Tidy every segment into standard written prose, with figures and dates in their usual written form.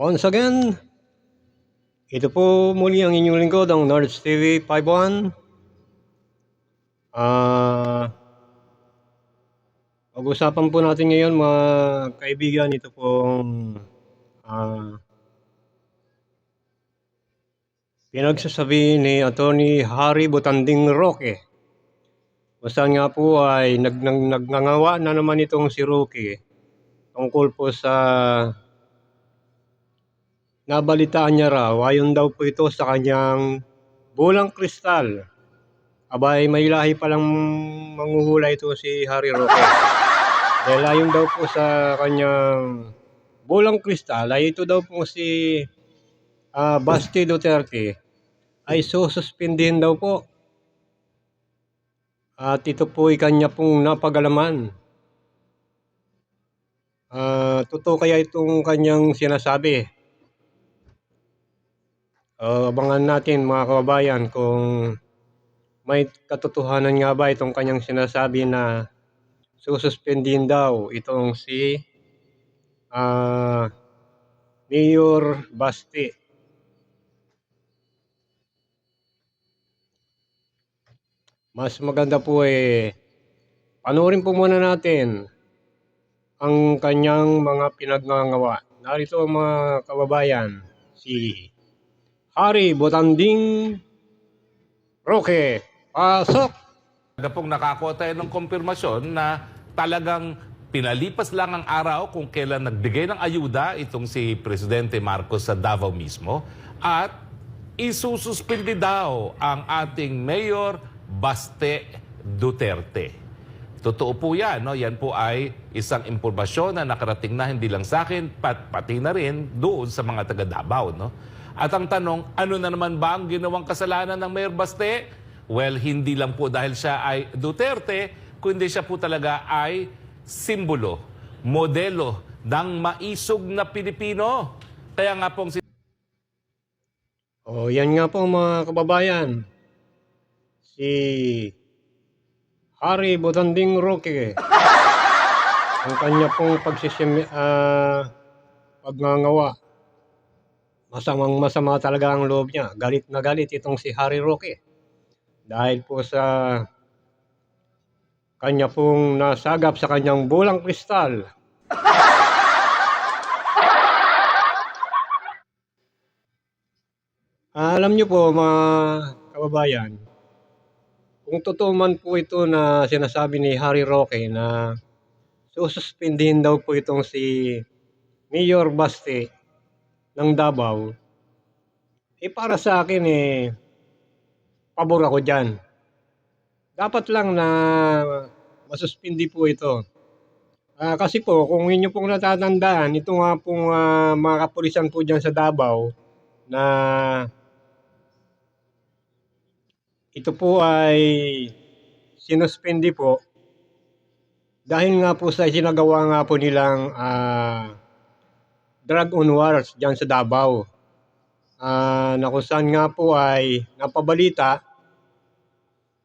Once again, ito po muli ang inyong lingkod, ang Nerds TV 51. Pag-usapan po natin ngayon mga kaibigan, ito pong pinagsasabi ni Attorney Harry Botanding Roque. Saan nga po ay nagngangawa na naman itong si Roque tungkol po sa nabalitaan niya raw, ayon daw po ito sa kanyang bulang kristal. Abay, may lahi palang manghuhula ito si Harry Roque. Dahil ayon daw po sa kanyang bulang kristal, ay ito daw po si Basti Duterte ay sususpindihin daw po. At ito po ay kanya pong napagalaman. Totoo kaya itong kanyang sinasabi? Abangan natin mga kababayan kung may katotohanan nga ba itong kanyang sinasabi na sususpendin daw itong si Mayor Basti. Mas maganda po panoorin po muna natin ang kanyang mga pinagngangawa. Narito mga kababayan, si Harry Botanding Roque. Pasok! Agad pong nakakuha tayo ng kumpirmasyon na talagang pinalipas lang ang araw kung kailan nagbigay ng ayuda itong si Presidente Marcos sa Davao mismo at isususpindi daw ang ating Mayor Baste Duterte. Totoo po yan, no? Yan po ay isang impormasyon na nakarating na hindi lang sa akin, pati na rin doon sa mga taga Davao, no? At ang tanong, ano na naman ba ang ginawang kasalanan ng Mayor Baste? Well, hindi lang po dahil siya ay Duterte, kundi siya po talaga ay simbolo, modelo ng maisog na Pilipino. Kaya nga pong Yan nga po mga kababayan. Si Harry Botanding Roque. Ang kanya pong pagngangawa. Masamang masama talaga ang loob niya. Galit na galit itong si Harry Roque. Dahil po sa kanya pong nasagap sa kanyang bulang kristal. Alam niyo po mga kababayan, kung totoo man po ito na sinasabi ni Harry Roque na sususpindihin daw po itong si Mayor Baste ng Davao, para sa akin pabor ako dyan. Dapat lang na masuspindi po ito. Kasi po, kung inyo pong natatandaan, ito nga pong mga kapulisan po dyan sa Davao na ito po ay sinuspindi po dahil nga po sa sinagawa nga po nilang drug on wars dyan sa Davao. Na kung saan nga po ay napabalita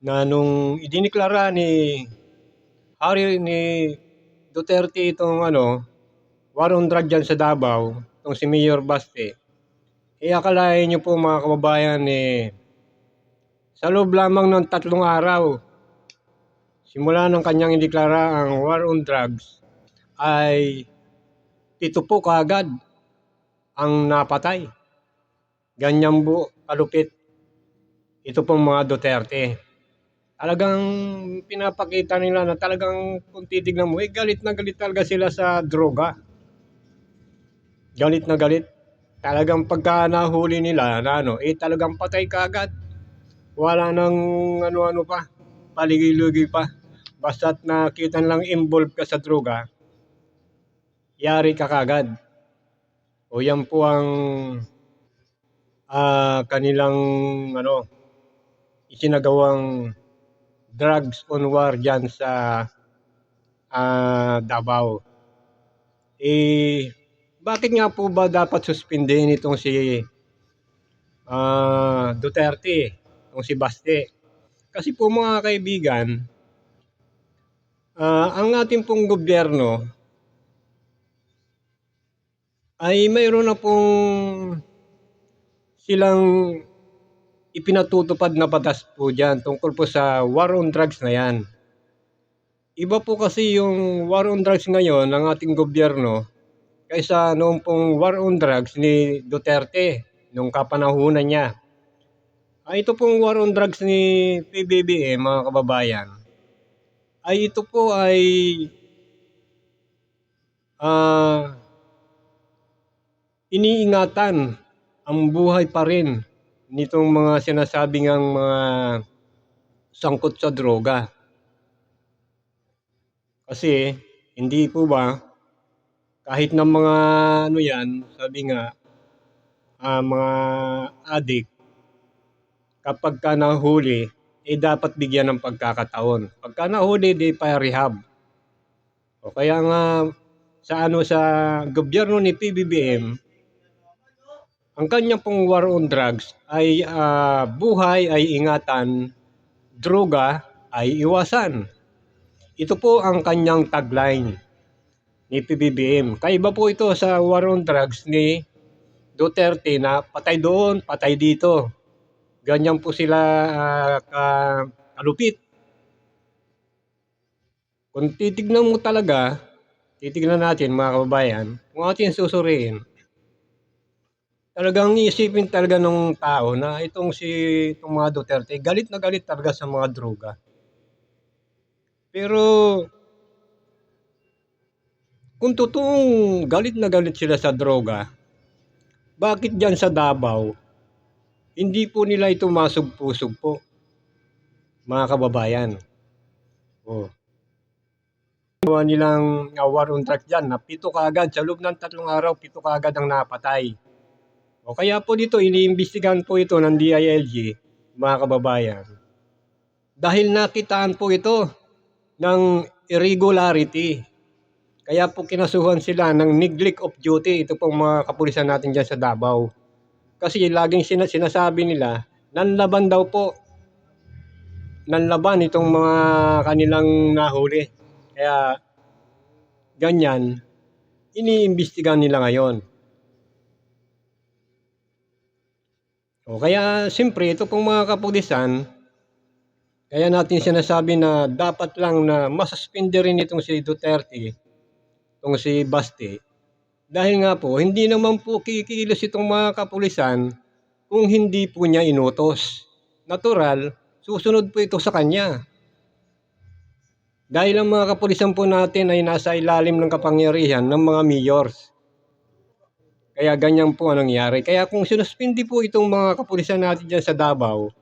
na nung idiniklara ni Duterte itong war on drug dyan sa Davao, itong si Mayor Baste, akalain nyo po mga kababayan sa loob lamang ng 3 araw, simula ng kanyang ideklara ang war on drugs, ay 7 po kaagad ang napatay. Ganyan po kalupit ito pong mga Duterte. Talagang pinapakita nila na talagang kung titignan mo, galit na galit talaga sila sa droga. Galit na galit. Talagang pagka nahuli nila na talagang patay kaagad. Wala nang ano-ano pa, paligay-lugi pa. Basta't nakita nilang involved ka sa droga, yari ka kaagad. O yan po ang kanilang isinagawang drugs on war dyan sa Davao. Bakit nga po ba dapat suspindihin itong si Duterte, itong si Baste? Kasi po mga kaibigan, ang ating pong gobyerno ay mayroon na pong silang ipinatutupad na batas po diyan tungkol po sa war on drugs na 'yan. Iba po kasi yung war on drugs ngayon ng ating gobyerno kaysa noong pong war on drugs ni Duterte nung kapanahunan niya. Ito pong war on drugs ni PBBM, mga kababayan, ay ito po ay ah, iniingatan ang buhay pa rin nitong mga sinasabing ang mga sangkot sa droga. Kasi hindi po ba kahit ng mga ano yan, sabi nga, mga adik, kapag ka nahuli, dapat bigyan ng pagkakataon. Pagka nahuli, di pa rehab. O kaya nga sa gobyerno ni PBBM, ang kanyang pong war on drugs ay buhay ay ingatan, droga ay iwasan. Ito po ang kanyang tagline ni PBBM. Kaiba po ito sa war on drugs ni Duterte na patay doon, patay dito. Ganyan po sila kalupit. Kung titignan natin mga kababayan, kung atin susuriin, talagang iisipin talaga ng tao na itong mga Duterte, galit na galit talaga sa mga droga. Pero kung totoong galit na galit sila sa droga, bakit dyan sa Davao, hindi po nila ito masugpo-sugpo, mga kababayan? Oh. Ginawa nilang war on drugs dyan, na 7 kaagad, sa loob ng 3 araw, 7 kaagad ang napatay. O kaya po dito, iniimbestigahan po ito ng DILG, mga kababayan. Dahil nakitaan po ito ng irregularity. Kaya po kinasuhan sila ng neglect of duty, ito pong mga kapulisan natin dyan sa Davao. Kasi laging sinasabi nila, nanlaban daw po. Nanlaban itong mga kanilang nahuli. Kaya ganyan, iniimbestigahan nila ngayon. O kaya siyempre ito pong mga kapulisan, kaya natin sinasabi na dapat lang na masuspende rin itong si Duterte, itong si Baste. Dahil nga po, hindi naman po kikilos itong mga kapulisan kung hindi po niya inutos. Natural, susunod po ito sa kanya. Dahil ang mga kapulisan po natin ay nasa ilalim ng kapangyarihan ng mga mayors. Kaya ganyan po ang nangyari. Kaya kung sinuspindi po itong mga kapulisan natin dyan sa Davao,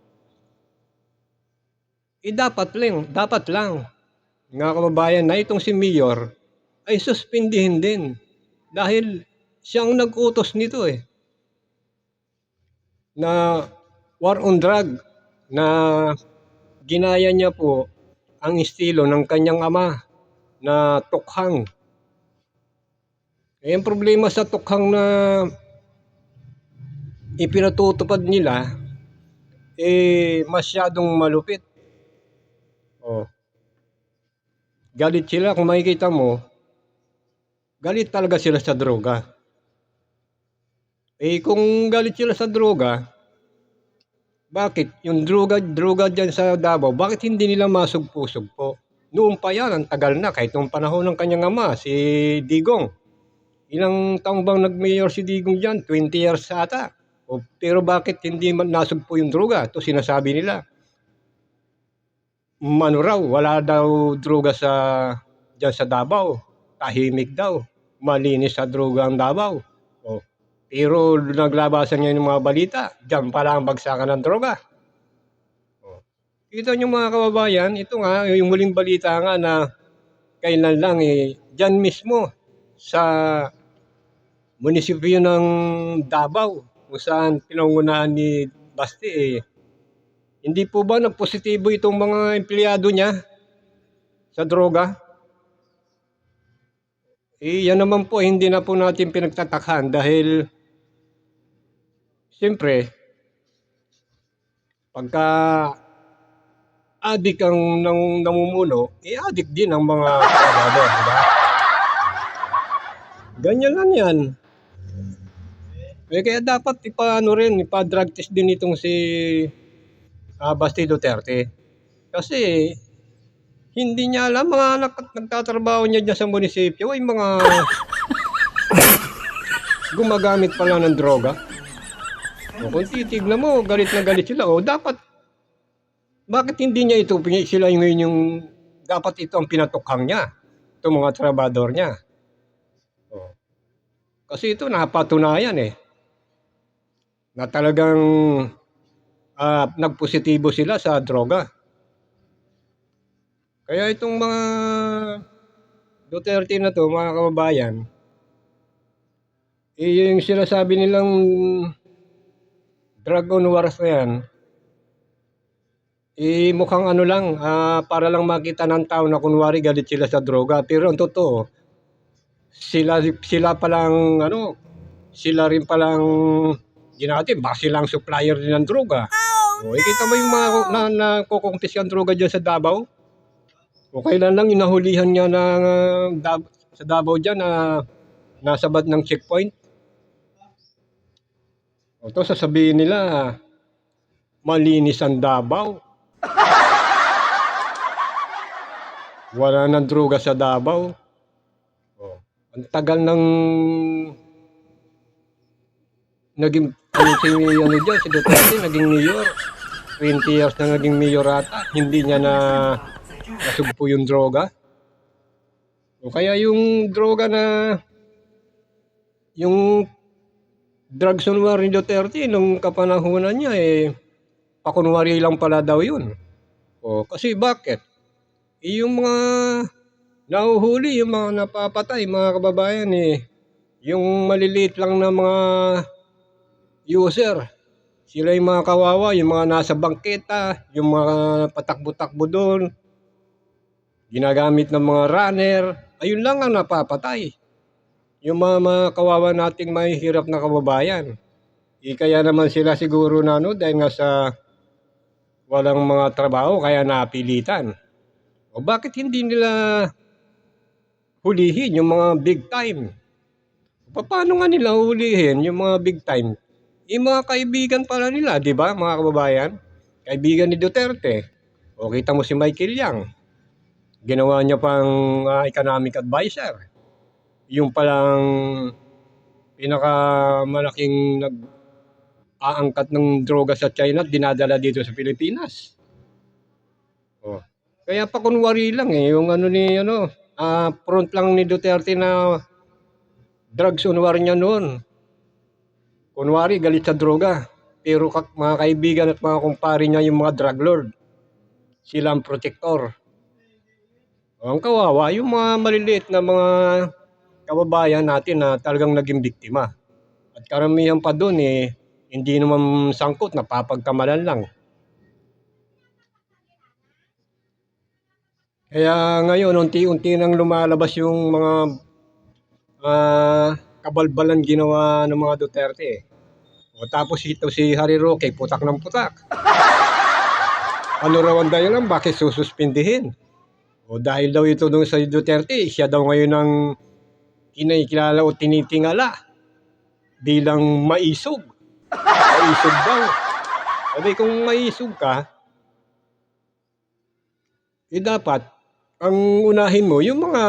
dapat lang, mga kababayan, na itong si Mayor ay suspindihin din. Dahil siyang nag-utos nito na war on drug, na ginaya niya po ang estilo ng kanyang ama na tukhang. Ang problema sa tukhang na ipinatutupad nila, masyadong malupit. Galit sila, kung makikita mo, galit talaga sila sa droga. Kung galit sila sa droga, bakit yung droga dyan sa Davao, bakit hindi nila masugpo-sugpo? Noon pa yan, ang tagal na, kahit noong panahon ng kanyang ama, si Digong. Ilang taong bang nag-mayor si Digong dyan? 20 years ata. Pero bakit hindi nasugpo yung droga? Ito sinasabi nila. Wala daw droga dyan sa Davao. Tahimik daw. Malinis sa droga ang Davao. Pero naglabasan niya yung mga balita. Diyan pala ang bagsakan ng droga. Kita niyo mga kababayan, ito nga, yung muling balita nga na kailan lang dyan mismo sa munisipyo ng Davao, kung saan pinangunahan ni Baste, hindi po ba na positibo itong mga empleyado niya sa droga? Yan naman po, hindi na po natin pinagtatakhan dahil siyempre, pagka adik ang namumuno, adik din ang mga trabahador, diba? Ganyan lang yan. Kaya dapat ipa-drug test din itong si Basti Duterte. Kasi hindi niya alam mga nagtatrabaho niya diyan sa munisipyo ay mga gumagamit pala ng droga. Kung titignan mo, galit na galit sila. Dapat, bakit hindi niya ito, sila yung dapat ito ang pinatukhang niya. Itong mga trabador niya. Kasi ito napatunayan na talagang nagpositibo sila sa droga. Kaya itong mga Duterte na to, mga kababayan, yung sinasabi nilang drug on wars na yan, mukhang ano lang, para lang makita ng tao na kunwari galit sila sa droga. Pero ang totoo, sila palang sila rin palang natin, baka silang supplier din ng droga. Kita mo yung mga nakukumpis yung droga dyan sa Davao? Kailan lang inahulihan niya sa Davao dyan na nasabad ng checkpoint? Ito sasabihin nila, malinis ang Davao. Wala nang droga sa Davao. Ang tagal ng naging si Duterte naging mayor. 20 years na naging mayor ata. Hindi niya nasugpo yung droga. Kaya yung droga yung drugs on war ni Duterte nung kapanahunan niya pakunwari lang pala daw yun. Kasi bakit? Yung mga nahuhuli, yung mga napapatay, mga kababayan yung maliliit lang na mga user. Sila yung mga kawawa, yung mga nasa bangketa, yung mga patakbo-takbo doon, ginagamit ng mga runner, ayun lang ang napapatay. Yung mga kawawa nating mahihirap na kababayan. Kaya naman sila siguro dahil nga sa walang mga trabaho, kaya napilitan. Bakit hindi nila hulihin yung mga big time? Paano nga nila hulihin yung mga big time? Yung mga kaibigan pala nila, di ba mga kababayan? Kaibigan ni Duterte. Kita mo si Michael Yang. Ginawa niya pang economic advisor. Yung palang pinakamalaking nag-aangkat ng droga sa China, dinadala dito sa Pilipinas. Kaya pakunwari lang yung front lang ni Duterte na drugs on war niya noon. Kunwari, galit sa droga. Pero mga kaibigan at mga kumpare niya yung mga drug lord. Sila ang protector. Ang kawawa, yung mga maliliit na mga kababayan natin na talagang naging biktima. At karamihan pa doon hindi naman sangkot, napapagkamalan lang. Kaya ngayon, unti-unti nang lumalabas yung mga kabalbalan ginawa ng mga Duterte. Tapos ito si Harry Roque, putak ng putak. Ano raw ang dahilan, bakit sususpindihin? Dahil daw ito sa Duterte, siya daw ngayon ang kinikilala o tinitingala bilang maisog. Maisog daw. Sabi kung maisog ka, dapat ang unahin mo yung mga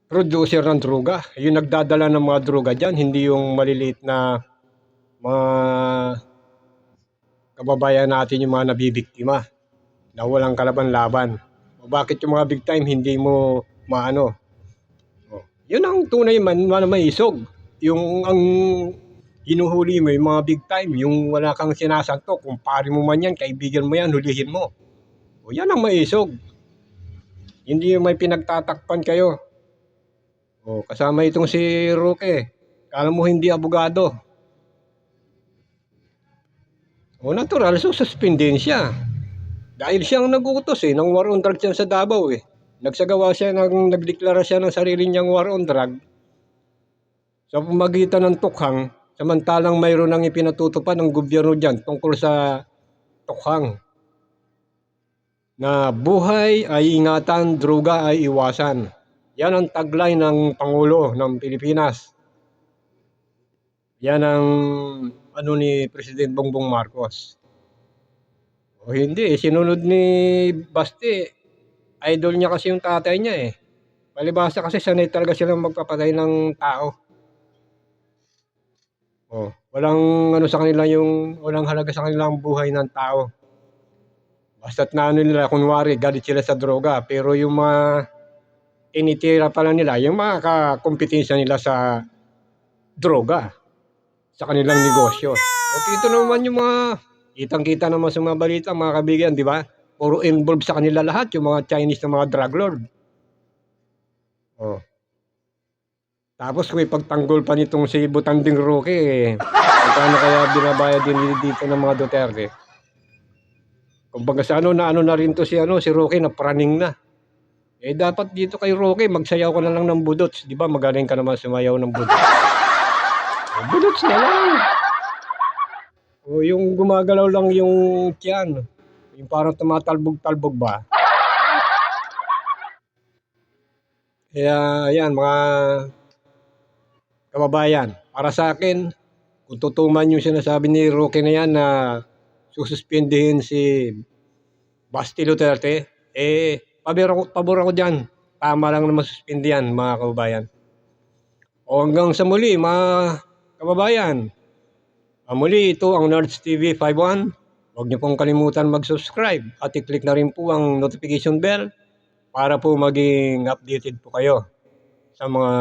producer ng droga, yung nagdadala ng mga droga dyan, hindi yung maliliit na mga kababayan natin yung mga nabibiktima na walang kalaban-laban. Bakit yung mga big time hindi mo maano? Yun ang tunay man maisog. Yung ang hinuhuli mo yung mga big time, yung wala kang sinasanto, kung pare mo man yan, kaibigan mo yan, hulihin mo. Yan ang maisog. Hindi yung may pinagtatakpan kayo. Kasama itong si Roque. Kala mo hindi abogado. Natural, suspendin siya. Dahil siyang nagutos ng war on drugs yan sa Davao Nagsagawa siya nagdeklara siya ng sarili niyang war on drug sa pamagitan ng tukhang, samantalang mayroon nang ipinatutupad ng gobyerno dyan tungkol sa tukhang. Na buhay ay ingatan, droga ay iwasan. Yan ang tagline ng Pangulo ng Pilipinas. Yan ang ano ni President Bongbong Marcos. O hindi, sinunod ni Baste. Idol niya kasi yung tatay niya eh. Palibhasa kasi sanay talaga silang magpapatay ng tao. Oh, walang ano sa kanila yung walang halaga sa kanila ang buhay ng tao. Basta't na ano nila, kunwari galit sila sa droga, pero yung mga tinitira pala nila, yung mga kakumpetensya nila sa droga, sa kanilang negosyo. Okay, ito naman yung mga kitang-kita naman sa mga balita, mga kaibigan, di ba? Puro involved sa kanila lahat, yung mga Chinese na mga drug lord. Oh. Tapos kung ipagtanggol pa nitong si Butanding Roque, paano kaya binabayad din dito ng mga Duterte? Kumbaga sa ano na rin to si Roque na praning na. Eh dapat dito kay Roque magsayaw ka na lang ng budots, 'di ba? Magaling ka naman sumayaw ng budots. Eh, budots na lang. O yung gumagalaw lang yung tiyan, yung parang tumatalbog-talbog ba? Kaya ayan mga kababayan, para sa akin, kung tutuman yung sinasabi ni Roque na yan na sususpindihin si Basti Duterte, eh, pabor ako dyan. Tama lang naman suspindihan, mga kababayan. O hanggang sa muli, mga kababayan. Muli, ito ang Nerds TV 51. Huwag niyo pong kalimutan mag-subscribe at i-click na rin po ang notification bell para po maging updated po kayo sa mga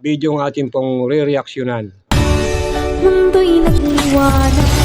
video ng ating pong re-reaksyonan. Mundo'y nagliwanag.